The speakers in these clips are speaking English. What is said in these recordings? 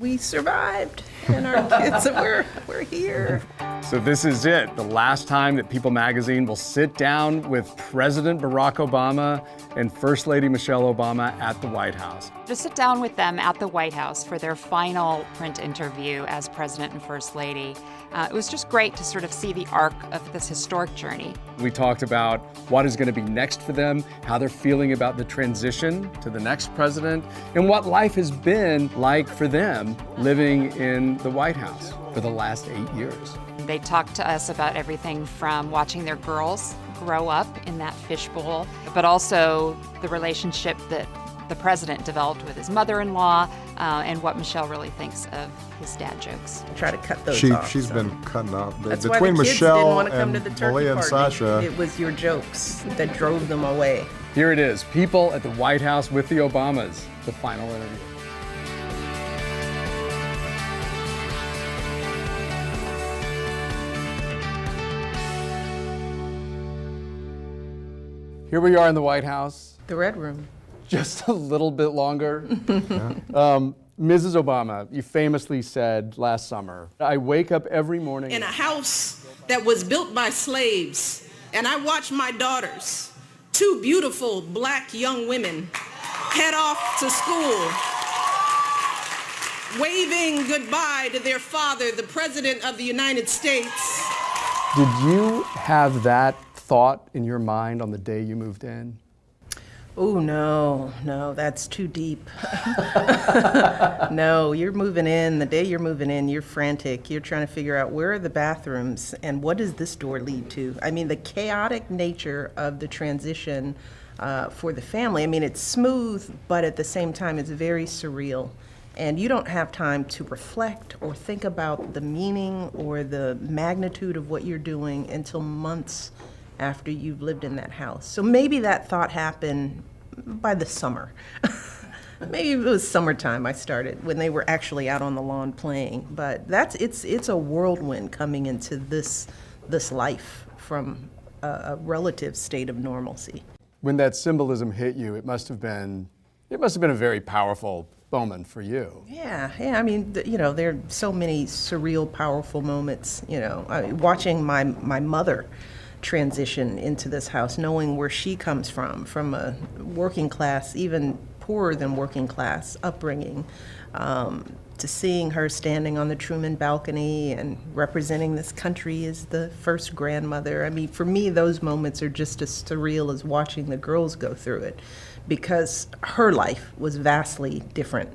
We survived, and our kids, we're here. So this is it, the last time that People magazine will sit down with President Barack Obama and First Lady Michelle Obama at the White House. To sit down with them at the White House for their final print interview as President and First Lady, it was just great to sort of see the arc of this historic journey. We talked about what is going to be next for them, how they're feeling about the transition to the next president, and what life has been like for them living in the White House for the last 8 years. They talked to us about everything from watching their girls grow up in that fishbowl, but also the relationship that the president developed with his mother-in-law, and what Michelle really thinks of his dad jokes. Try to cut those off. She's so. been cutting off. That's Between why the kids Michelle didn't want to come and to the turkey Malia and party. Sasha. It was your jokes that drove them away. Here it is, People at the White House with the Obamas, the final interview. Here we are in the White House, The Red Room. just a little bit longer. Mrs. Obama, you famously said last summer, I wake up every morning in a house that was built by slaves, and I watch my daughters, two beautiful black young women, head off to school, waving goodbye to their father, the President of the United States. Did you have that thought in your mind on the day you moved in? Oh, no, that's too deep. No, you're moving in. The day you're moving in, you're frantic. You're trying to figure out where are the bathrooms and what does this door lead to? I mean, the chaotic nature of the transition for the family. I mean, it's smooth, but at the same time, it's very surreal. And you don't have time to reflect or think about the meaning or the magnitude of what you're doing until months after you've lived in that house. So maybe that thought happened by the summer. Maybe it was summertime I started, when they were actually out on the lawn playing. But it's a whirlwind coming into this life from a relative state of normalcy. When that symbolism hit you, it must have been a very powerful moment for you. Yeah. I mean, there are so many surreal, powerful moments. Watching my mother transition into this house, knowing where she comes from a working class, even poorer than working class upbringing, to seeing her standing on the Truman balcony and representing this country as the first grandmother. I mean, for me, those moments are just as surreal as watching the girls go through it, because her life was vastly different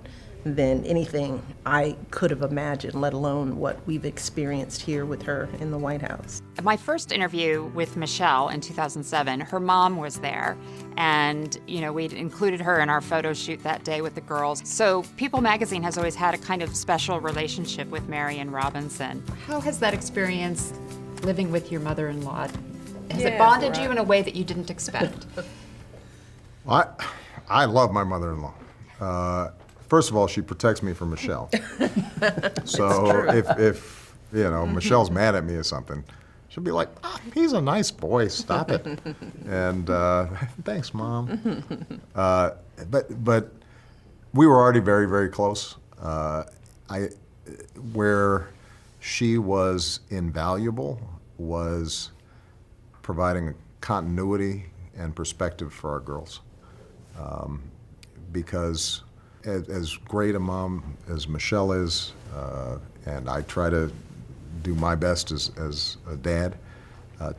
than anything I could have imagined, let alone what we've experienced here with her in the White House. My first interview with Michelle in 2007, her mom was there, and we'd included her in our photo shoot that day with the girls. So People magazine has always had a kind of special relationship with Marion Robinson. How has that experience living with your mother-in-law? Has Yeah, it bonded right. you in a way that you didn't expect? I love my mother-in-law. First of all, she protects me from Michelle. So if Michelle's mad at me or something, she'll be like, he's a nice boy, stop it. And thanks, Mom. But we were already very, very close. Where she was invaluable was providing continuity and perspective for our girls. Because as great a mom as Michelle is, and I try to do my best as a dad,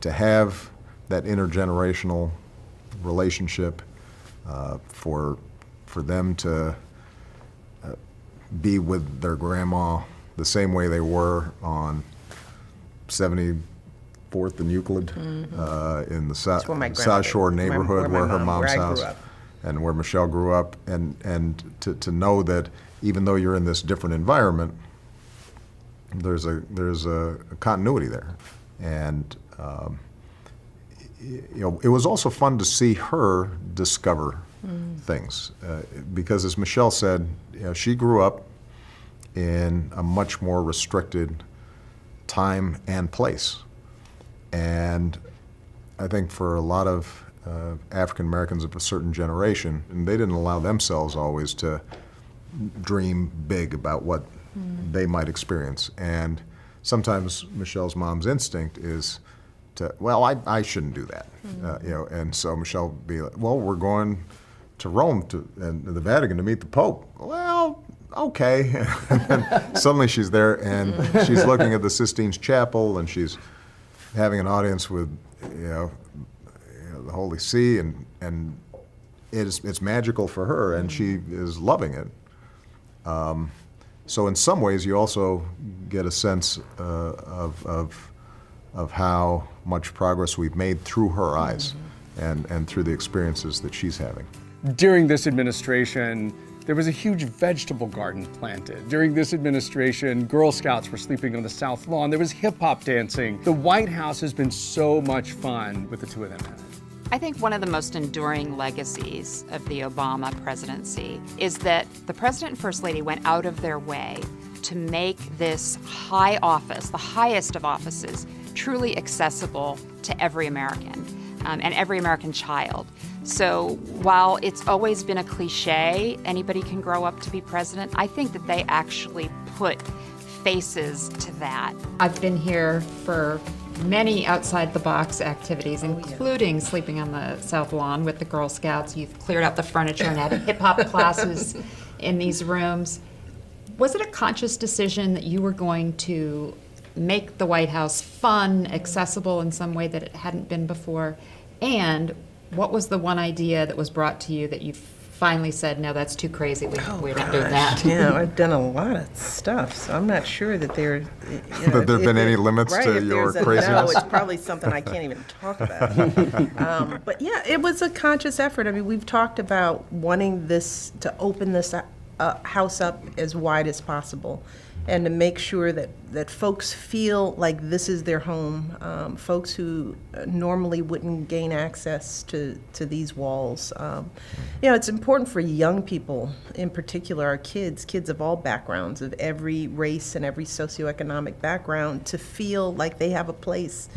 to have that intergenerational relationship, for them to be with their grandma the same way they were on 74th and Euclid, in the South Shore neighborhood where her mom's house. And where Michelle grew up, and to know that even though you're in this different environment, there's a continuity there, and it was also fun to see her discover things, because as Michelle said, she grew up in a much more restricted time and place, and I think for a lot of African Americans of a certain generation, and they didn't allow themselves always to dream big about what they might experience. And sometimes Michelle's mom's instinct is to, well, I shouldn't do that, you know. And so Michelle would be like, well, we're going to Rome and the Vatican to meet the Pope. Well, okay. And suddenly she's there and she's looking at the Sistine Chapel and she's having an audience with, you know, the Holy See, and it's magical for her, and she is loving it. So in some ways, you also get a sense of how much progress we've made through her eyes and through the experiences that she's having. During this administration, there was a huge vegetable garden planted. During this administration, Girl Scouts were sleeping on the South Lawn. There was hip-hop dancing. The White House has been so much fun with the two of them in it. I think one of the most enduring legacies of the Obama presidency is that the President and First Lady went out of their way to make this high office, the highest of offices, truly accessible to every American and every American child. So while it's always been a cliche, anybody can grow up to be president, I think that they actually put faces to that. I've been here for many outside-the-box activities, including sleeping on the South Lawn with the Girl Scouts. You've cleared out the furniture and had hip-hop classes in these rooms. Was it a conscious decision that you were going to make the White House fun, accessible in some way that it hadn't been before? And what was the one idea that was brought to you that you finally said, no, that's too crazy, we're not doing that? Yeah, I've done a lot of stuff, so I'm not sure that there, That there have been any limits to your craziness? No, it's probably something I can't even talk about. But yeah, it was a conscious effort. I mean, we've talked about wanting this to open this house up as wide as possible, and to make sure that folks feel like this is their home, folks who normally wouldn't gain access to these walls. You know, it's important for young people, in particular our kids of all backgrounds, of every race and every socioeconomic background, to feel like they have a place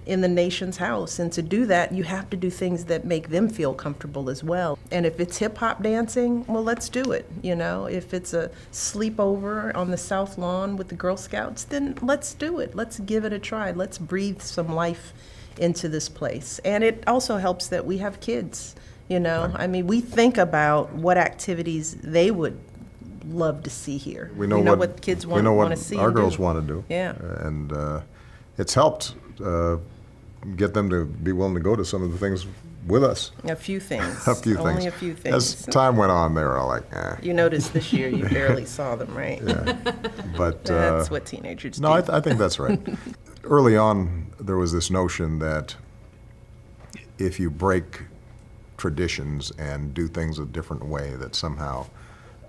in the nation's house. And to do that, you have to do things that make them feel comfortable as well. And if it's hip-hop dancing, well, let's do it, you know. If it's a sleepover on the South Lawn with the Girl Scouts, then let's do it. Let's give it a try. Let's breathe some life into this place. And it also helps that we have kids, you know. I mean, we think about what activities they would love to see here. We know what kids want to see. Our girls want to do. Yeah. And it's helped get them to be willing to go to some of the things with us. A few things. A few things. Only a few things. As time went on, they were all like, eh. You noticed this year you barely saw them, right? Yeah. But that's what teenagers do. No, I think that's right. Early on, there was this notion that if you break traditions and do things a different way, that somehow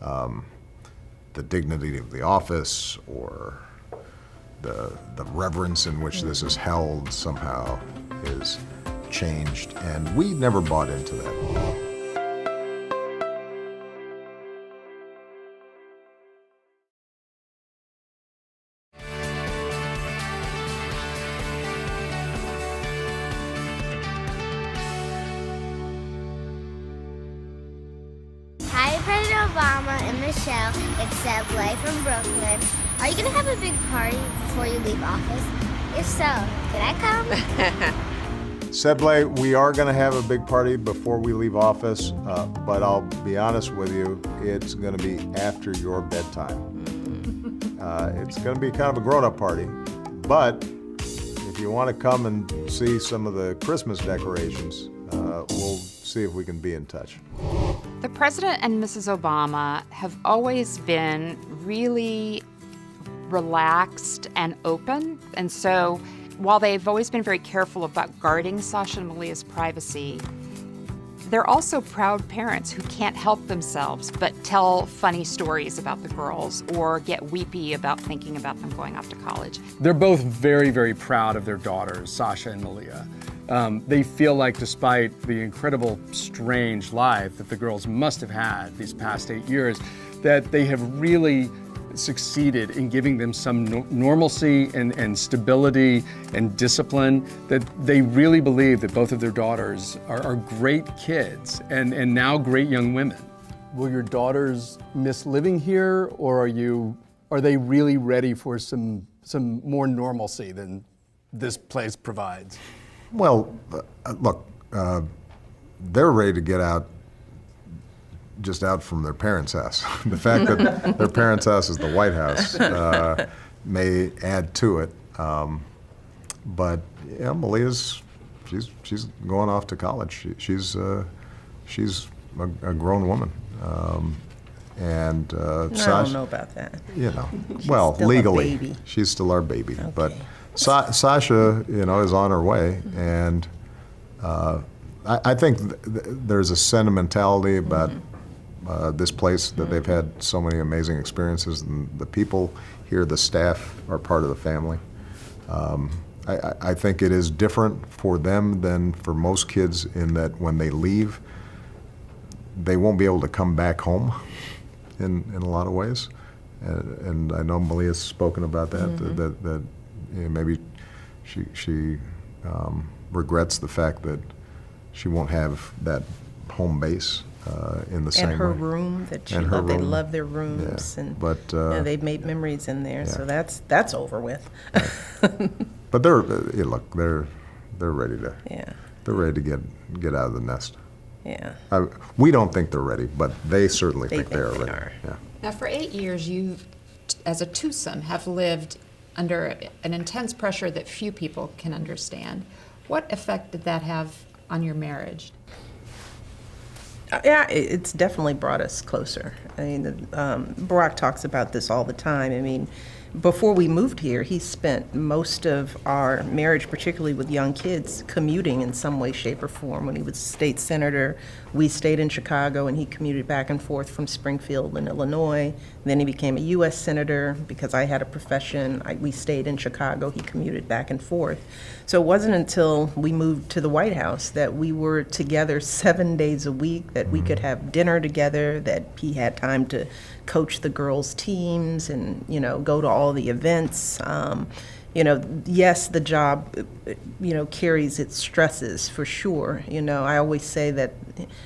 the dignity of the office or the reverence in which this is held somehow is changed, and we never bought into that. Hi, President Obama and Michelle. It's Seb Blay from Brooklyn. Are you going to have a big party before you leave office? If so, can I come? Seb Blay, we are going to have a big party before we leave office, but I'll be honest with you, it's going to be after your bedtime. It's going to be kind of a grown-up party, but if you want to come and see some of the Christmas decorations, we'll see if we can be in touch. The President and Mrs. Obama have always been really relaxed and open, and so while they've always been very careful about guarding Sasha and Malia's privacy, they're also proud parents who can't help themselves but tell funny stories about the girls or get weepy about thinking about them going off to college. They're both very, very proud of their daughters, Sasha and Malia. They feel like, despite the incredible, strange life that the girls must have had these past 8 years, that they have really succeeded in giving them some normalcy and stability and discipline, that they really believe that both of their daughters are great kids and now great young women. Will your daughters miss living here, or are you Are they really ready for some more normalcy than this place provides? Well, look, they're ready to get out, just out from their parents' house. The fact that their parents' house is the White House may add to it. But yeah, Malia's, she's going off to college. She's a grown woman. And I Sasha, don't know about that. you know, well, still a legally, baby. she's still our baby. But Okay. Sasha, you know, is on her way, and I think there's a sentimentality about this place that they've had so many amazing experiences, and the people here, the staff, are part of the family. I think it is different for them than for most kids in that when they leave, they won't be able to come back home in a lot of ways. And I know Malia's spoken about that, that you know, maybe she regrets the fact that she won't have that home base in the same way. And her room that she And her loved. They room. love their rooms, Yeah. and But, you know, they've made memories in there. So that's over with. But they're look, they're ready to Yeah, they're ready to get out of the nest. yeah. We don't think they're ready, but they certainly They think they think are they ready. are. Yeah. Now, for 8 years, you, as a twosome, have lived under an intense pressure that few people can understand. What effect did that have on your marriage? Yeah, it's definitely brought us closer. I mean, Barack talks about this all the time. I mean, before we moved here, he spent most of our marriage, particularly with young kids, commuting in some way, shape, or form. When he was state senator, we stayed in Chicago, and he commuted back and forth from Springfield in Illinois. Then he became a U.S. senator. Because I had a profession, we stayed in Chicago. He commuted back and forth. So it wasn't until we moved to the White House that we were together 7 days a week, that we could have dinner together, that he had time to coach the girls' teams and, you know, go to all the events. You know, yes, the job, you know, carries its stresses for sure. You know, I always say that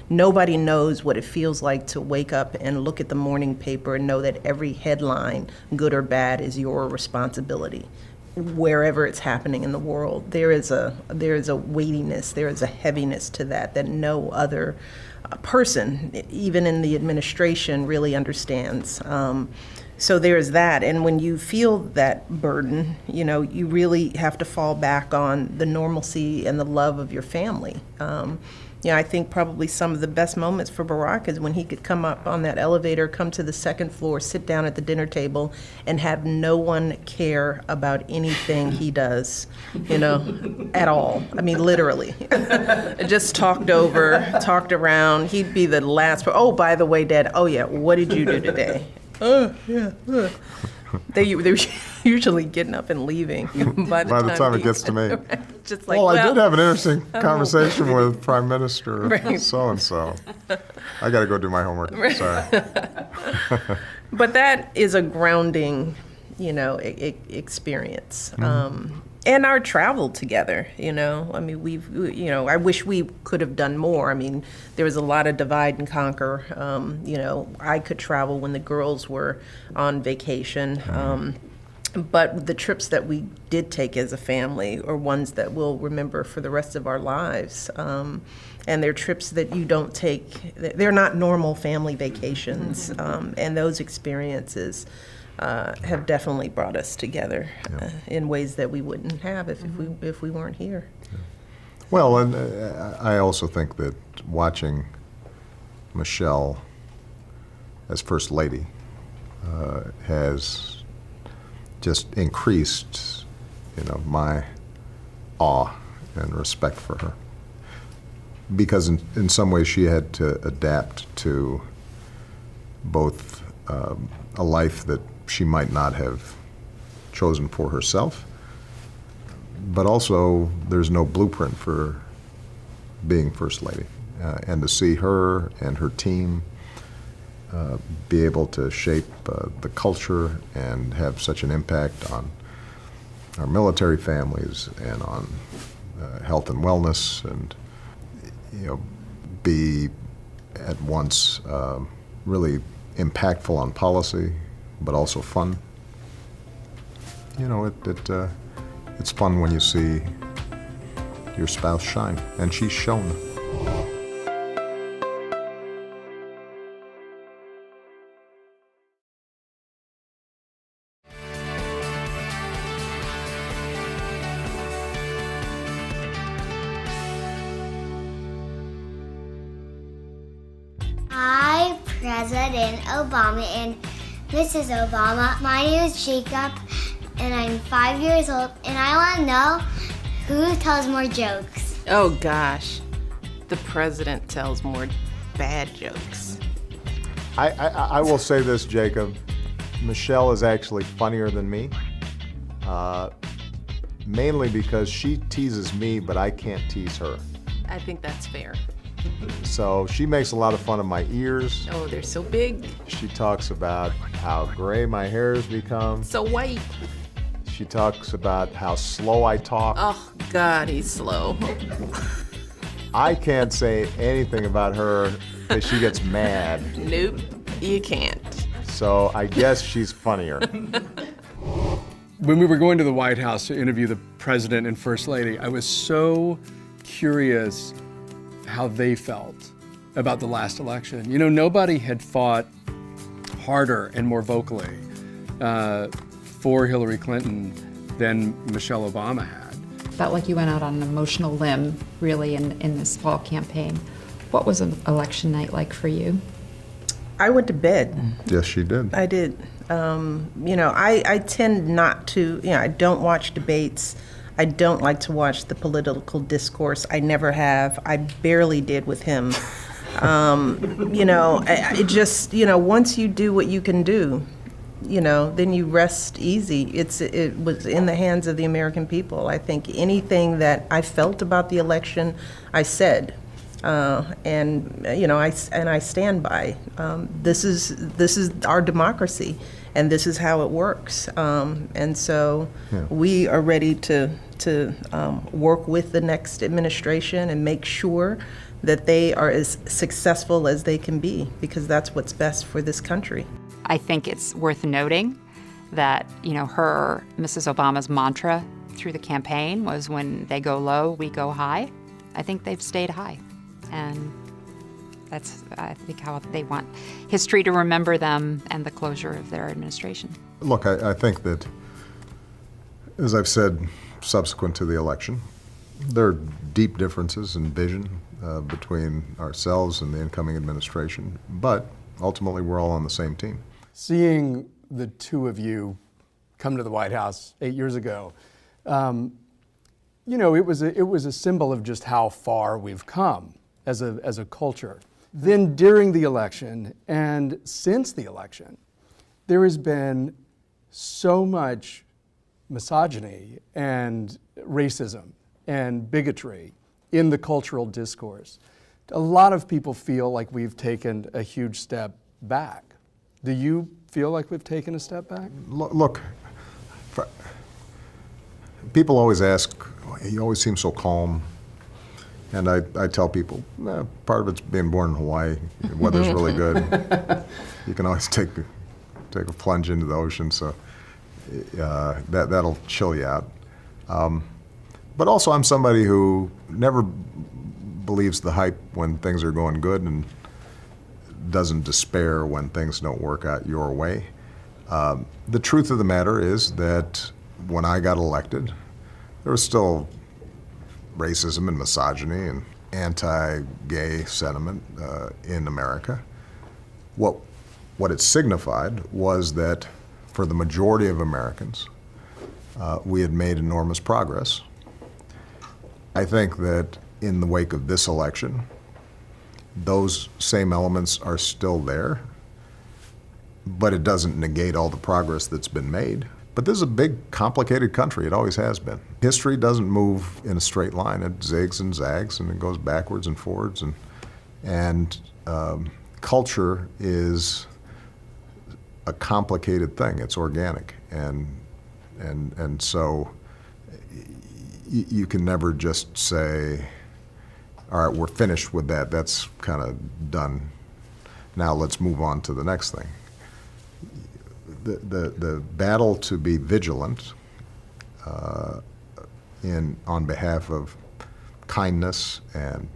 nobody knows what it feels like to wake up and look at the morning paper and know that every headline, good or bad, is your responsibility. Wherever it's happening in the world, there is a weightiness, there is a heaviness to that no other person, even in the administration, really understands. So there's that, and when you feel that burden, you know, you really have to fall back on the normalcy and the love of your family. You know, I think probably some of the best moments for Barack is when he could come up on that elevator, come to the second floor, sit down at the dinner table, and have no one care about anything he does, you know, at all. I mean, literally. Just talked over, talked around. He'd be the last, oh, by the way, Dad, oh yeah, what did you do today? Oh, yeah. They're usually getting up and leaving by the time it gets to me. Just like, Well, I did have an interesting conversation with Prime Minister Right. so-and-so. I got to go do my homework. Sorry. But that is a grounding, you know, experience. And our travel together, you know. I mean, you know, I wish we could have done more. I mean, there was a lot of divide and conquer. You know, I could travel when the girls were on vacation. But the trips that we did take as a family are ones that we'll remember for the rest of our lives. And they're trips that you don't take, they're not normal family vacations. And those experiences have definitely brought us together in ways that we wouldn't have if we weren't here. Well, and I also think that watching Michelle as First Lady has just increased, you know, my awe and respect for her. Because in some ways she had to adapt to both a life that she might not have chosen for herself, but also there's no blueprint for being First Lady. And to see her and her team be able to shape the culture and have such an impact on our military families and on health and wellness, and you know, be at once really impactful on policy, but also fun you know, it's fun when you see your spouse shine, and she's shone. Hi, President Obama and Mrs. Obama. My name is Jacob, and I'm 5 years old, and I want to know who tells more jokes. Oh gosh, the president tells more bad jokes. I will say this, Jacob. Michelle is actually funnier than me, mainly because she teases me, but I can't tease her. I think that's fair. So she makes a lot of fun of my ears. Oh, they're so big, She talks about how gray my hair has become. so white. She talks about how slow I talk. Oh God, he's slow. I can't say anything about her because she gets mad. Nope, you can't. So I guess she's funnier. When we were going to the White House to interview the president and first lady, I was so curious how they felt about the last election. You know, nobody had fought harder and more vocally for Hillary Clinton than Michelle Obama had. Felt like you went out on an emotional limb, really, in this fall campaign. What was an election night like for you? I went to bed. Yes, she did. I did. You know, I tend not to, you know, I don't watch debates. I don't like to watch the political discourse. I never have. I barely did with him. You know, it just, you know, once you do what you can do, you know, then you rest easy. It was in the hands of the American people. I think anything that I felt about the election, I said. And you know, I stand by. This is our democracy, and this is how it works. And so we are ready to work with the next administration and make sure that they are as successful as they can be, because that's what's best for this country. I think it's worth noting that, you know, Mrs. Obama's mantra through the campaign was, when they go low, we go high. I think they've stayed high. And that's, I think, how they want history to remember them and the closure of their administration. Look, I think that, as I've said subsequent to the election, there are deep differences in vision between ourselves and the incoming administration, but ultimately we're all on the same team. Seeing the two of you come to the White House 8 years ago, you know, it was a symbol of just how far we've come as a culture. Then during the election and since the election, there has been so much misogyny and racism and bigotry in the cultural discourse. A lot of people feel like we've taken a huge step back. Do you feel like we've taken a step back? Look, people always ask, you always seem so calm. And I tell people, part of it's being born in Hawaii. The weather's really good. You can always take a plunge into the ocean, so that'll chill you out. But also, I'm somebody who never believes the hype when things are going good and doesn't despair when things don't work out your way. The truth of the matter is that when I got elected, there was still racism and misogyny and anti-gay sentiment in America. What it signified was that for the majority of Americans, we had made enormous progress. I think that in the wake of this election, those same elements are still there, but it doesn't negate all the progress that's been made. But this is a big, complicated country. It always has been. History doesn't move in a straight line. It zigs and zags, and it goes backwards and forwards. And culture is a complicated thing. It's organic, and so you can never just say, all right, we're finished with that. That's kind of done. Now let's move on to the next thing. The battle to be vigilant on behalf of kindness and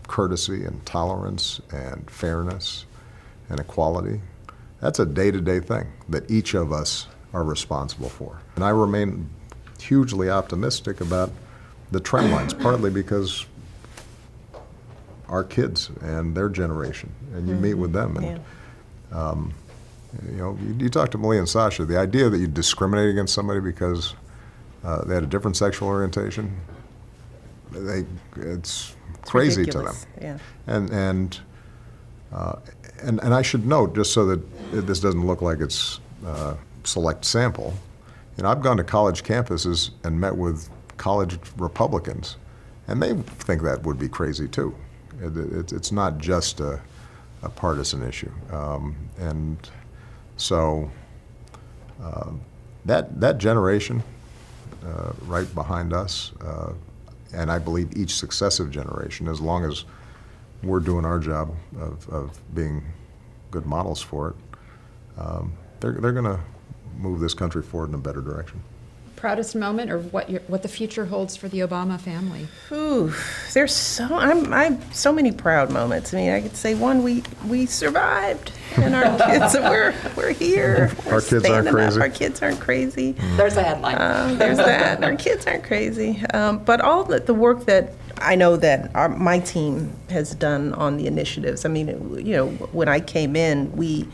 courtesy and tolerance and fairness and equality. That's a day-to-day thing that each of us are responsible for. And I remain hugely optimistic about the trend lines, partly because our kids and their generation, and you meet with them, and you talk to Malia and Sasha, the idea that you discriminate against somebody because they had a different sexual orientation, it's crazy to them. Ridiculous. Yeah. And I should note, just so that this doesn't look like it's select sample, I've gone to college campuses and met with college Republicans, and they think that would be crazy too. It's not just a partisan issue, and so that generation right behind us, and I believe each successive generation, as long as we're doing our job of being good models for it, they're going to move this country forward in a better direction. Proudest moment, or what the future holds for the Obama family? Ooh, there's so many proud moments. I mean, I could say one, we survived, and our kids, we're here. Our kids aren't crazy. Our kids aren't crazy. There's a headline. There's that. Our kids aren't crazy. But all the work that I know that my team has done on the initiatives. I mean, when I came in, we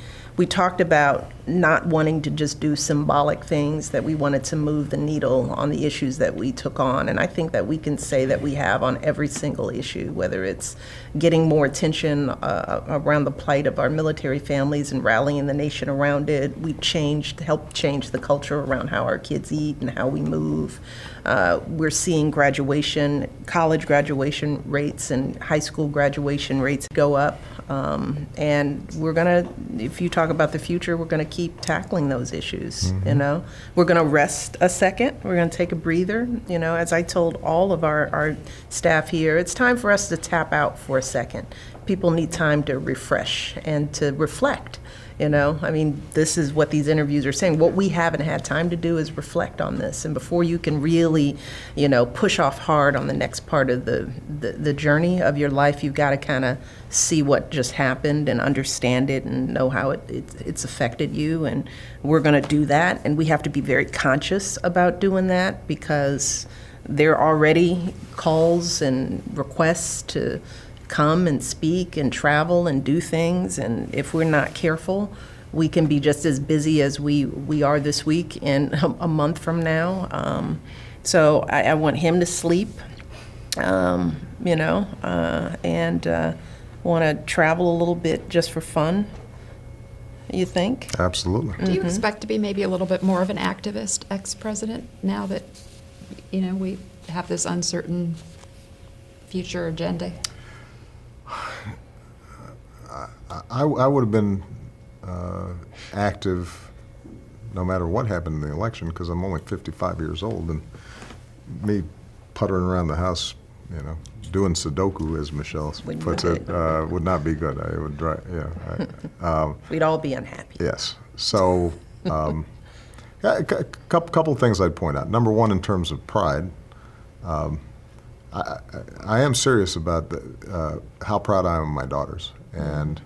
talked about not wanting to just do symbolic things, that we wanted to move the needle on the issues that we took on. And I think that we can say that we have on every single issue, whether it's getting more attention around the plight of our military families and rallying the nation around it. We helped change the culture around how our kids eat and how we move. We're seeing college graduation rates and high school graduation rates go up. And we're gonna, if you talk about the future, we're gonna keep tackling those issues. We're gonna rest a second. We're gonna take a breather. As I told all of our staff here, it's time for us to tap out for a second. People need time to refresh and to reflect. I mean, this is what these interviews are saying. What we haven't had time to do is reflect on this. And before you can really, push off hard on the next part of the journey of your life, you've got to kind of see what just happened and understand it and know how it's affected you. And we're going to do that. And we have to be very conscious about doing that, because there are already calls and requests to come and speak and travel and do things, and if we're not careful, we can be just as busy as we are this week in a month from now. So I want him to sleep, and want to travel a little bit just for fun. You think? Absolutely. Do you expect to be maybe a little bit more of an activist, ex-president, now that we have this uncertain future agenda? I would have been active no matter what happened in the election, because I'm only 55 years old, and me puttering around the house, doing Sudoku, as Michelle puts it, would not be good. I would drive. We'd all be unhappy. Yes. So, a couple things I'd point out. Number one, in terms of pride. I am serious about how proud I am of my daughters, and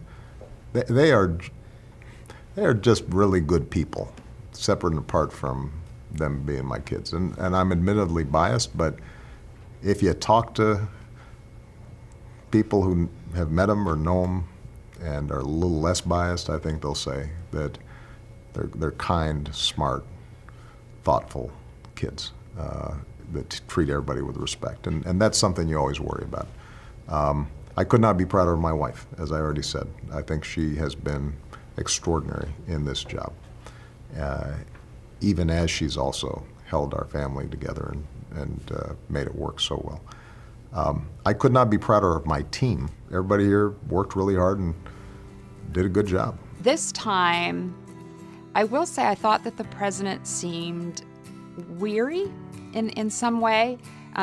they are just really good people, separate and apart from them being my kids. And I'm admittedly biased, but if you talk to people who have met them or know them and are a little less biased, I think they'll say that they're kind, smart, thoughtful kids. That treat everybody with respect, and that's something you always worry about. I could not be prouder of my wife, as I already said. I think she has been extraordinary in this job, even as she's also held our family together and made it work so well. I could not be prouder of my team. Everybody here worked really hard and did a good job. This time, I will say I thought that the president seemed weary in some way.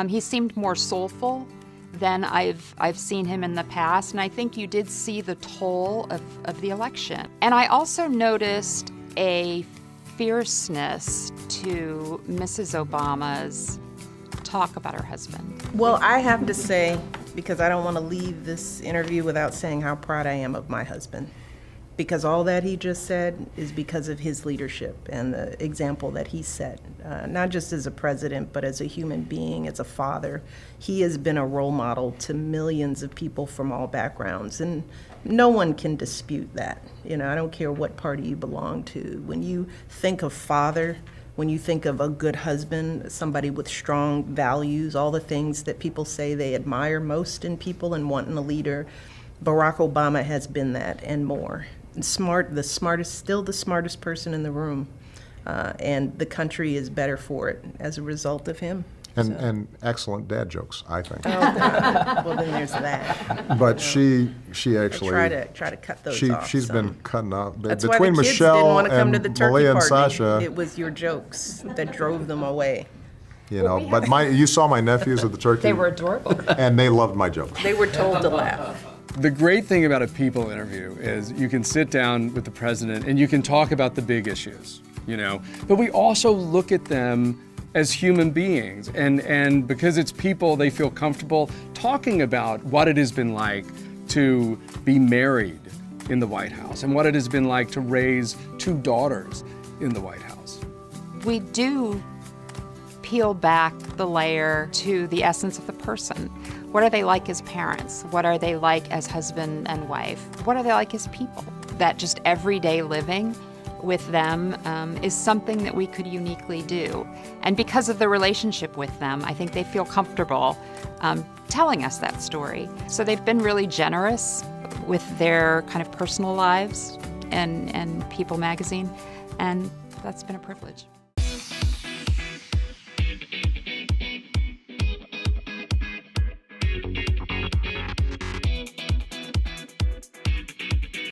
He seemed more soulful than I've seen him in the past, and I think you did see the toll of the election. And I also noticed a fierceness to Mrs. Obama's talk about her husband. Well, I have to say, because I don't want to leave this interview without saying how proud I am of my husband. Because all that he just said is because of his leadership and the example that he set, not just as a president, but as a human being, as a father. He has been a role model to millions of people from all backgrounds, and no one can dispute that. You know, I don't care what party you belong to. When you think of father, when you think of a good husband, somebody with strong values, all the things that people say they admire most in people and want in a leader, Barack Obama has been that and more. Smart, still the smartest person in the room, and the country is better for it as a result of him. And excellent dad jokes, I think. Oh, well, then there's that. But she actually Try to cut those off. She's some. been cutting off That's between why the kids Michelle didn't want to come to and the turkey Malia and party. Sasha. It was your jokes that drove them away. You know, but you saw my nephews at the turkey. They were adorable. And they loved my jokes. They were told to laugh. The great thing about a people interview is you can sit down with the president and you can talk about the big issues, you know, but we also look at them as human beings, and because it's people, they feel comfortable talking about what it has been like to be married in the White House and what it has been like to raise 2 daughters in the White House. We do peel back the layer to the essence of the person. What are they like as parents? What are they like as husband and wife? What are they like as people? That just everyday living with them is something that we could uniquely do. And because of the relationship with them, I think they feel comfortable telling us that story. So they've been really generous with their kind of personal lives and People magazine, and that's been a privilege.